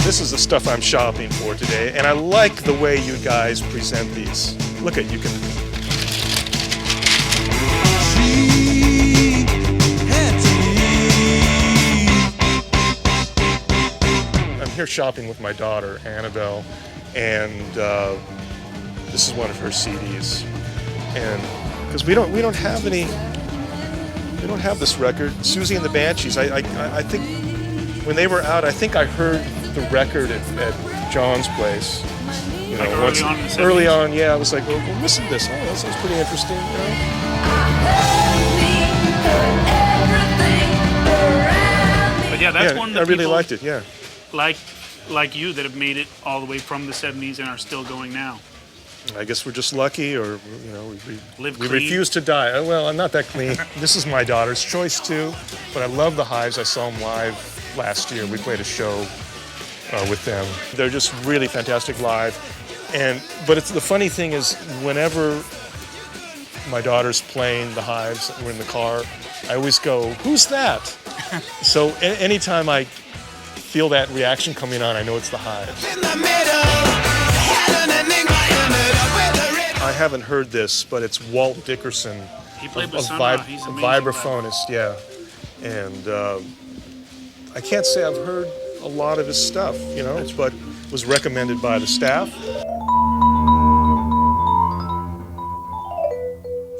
This is the stuff I'm shopping for today, and I like the way you guys present these. Look at, you can... I'm here shopping with my daughter, Annabelle, and this is one of her CDs. And because we don't have any, we don't have this record. Susie and the Banshees, I think when they were out, I think I heard the record at John's place. You know, like early on, yeah, I was like, well, listen to this. Oh, that sounds pretty interesting. You know? But yeah, that's one of the I really people liked it. Yeah. Like you that have made it all the way from the 70s and are still going now. I guess we're just lucky, or you know, we refuse to die. Well, I'm not that clean. This is my daughter's choice too, but I love the Hives. I saw them live last year. We played a show with them. They're just really fantastic live. But the funny thing is, whenever my daughter's playing the Hives, we're in the car, I always go, "Who's that?" So anytime I feel that reaction coming on, I know it's the Hives. I haven't heard this, but it's Walt Dickerson, He played a with Sunrise. He's amazing. vibraphonist, yeah. And I can't say I've heard a lot of his stuff, you know, but was recommended by the staff.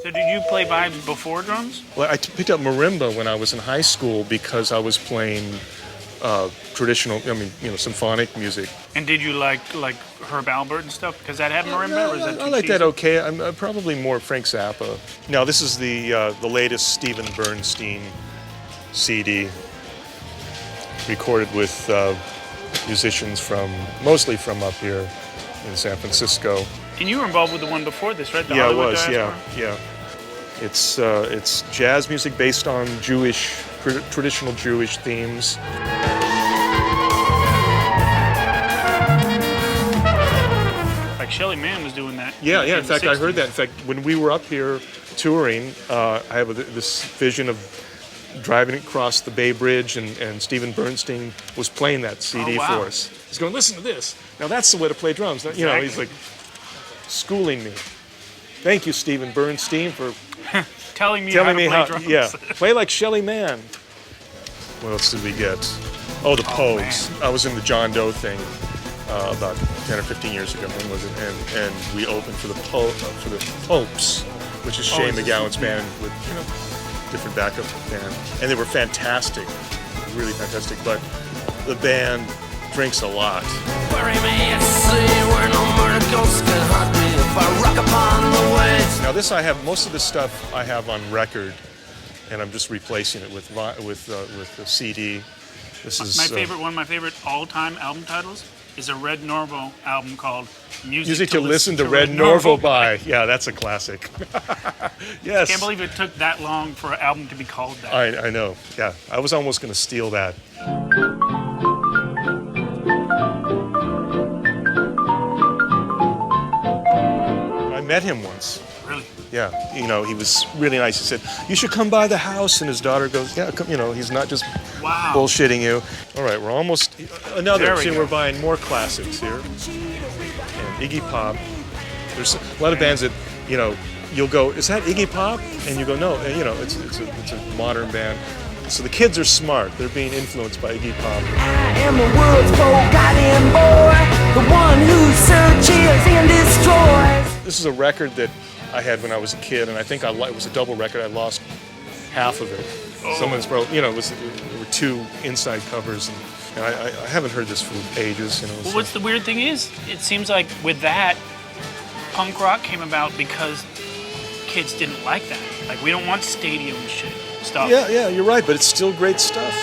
So did you play vibes before drums? Well, I picked up marimba when I was in high school because I was playing traditional, symphonic music. And did you like Herb Alpert and stuff? Because that had marimba, or is that too I like that cheesy? okay. I'm probably more Frank Zappa. Now, this is the latest Stephen Bernstein CD, recorded with musicians mostly from up here in San Francisco. And you were involved with the one before this, right? The Yeah, it Hollywood was. Diaspora? Yeah. It's jazz music based on traditional Jewish themes. Like Shellyman was doing that. Yeah. in In fact, the I heard 60s. that. In fact, when we were up here touring, I have this vision of driving across the Bay Bridge, and Stephen Bernstein was playing that CD wow. for us. He's going, "Listen to this. Now that's the way to play drums." You know, he's like schooling me. Thank you, Stephen Bernstein, for telling me telling how me to play drums. Yeah, play like Shellyman. What else did we get? Oh, the Pogues. Man. I was in the John Doe thing about 10 or 15 years ago. When was it? And we opened for the Popes, which is Shane McGowan's band with different backup band, and they were fantastic, really fantastic. But the band drinks a lot. Now this most of this stuff I have on record, and I'm just replacing it with the CD. This is One of my favorite all-time album titles is a Red Norvo album called Music to Listen to Red Norvo by. Yeah, that's a classic. Yes. I can't believe it took that long for an album to be called that. I know. Yeah, I was almost going to steal that. I met him once. Really? Yeah, he was really nice. He said, "You should come by the house," and his daughter goes, "Yeah, come." He's not just bullshitting you. All right, we're almost another. See, we're buying more classics here. And Iggy Pop. There's a lot of bands that you'll go, "Is that Iggy Pop?" And you go, "No, it's a modern band." So the kids are smart. They're being influenced by Iggy Pop. I am the world's forgotten boy, the one who searches and destroys. This is a record that I had when I was a kid, and I think it was a double record. I lost half of it. Someone's there were two inside covers, and I haven't heard this for ages. Well, what's the weird thing is, it seems like with that, punk rock came about because kids didn't like that. Like, we don't want stadium stuff. Yeah, you're right, but it's still great stuff.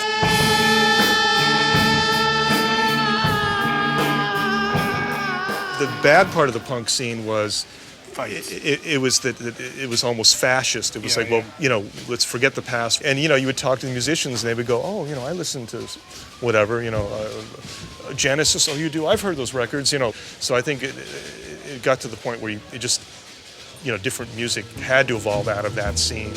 The bad part of the punk scene was it was almost fascist. It was let's forget the past. And you would talk to the musicians, and they would go, "Oh, I listen to whatever, Genesis. Oh, you do? I've heard those records, So I think it got to the point where it just, different music had to evolve out of that scene.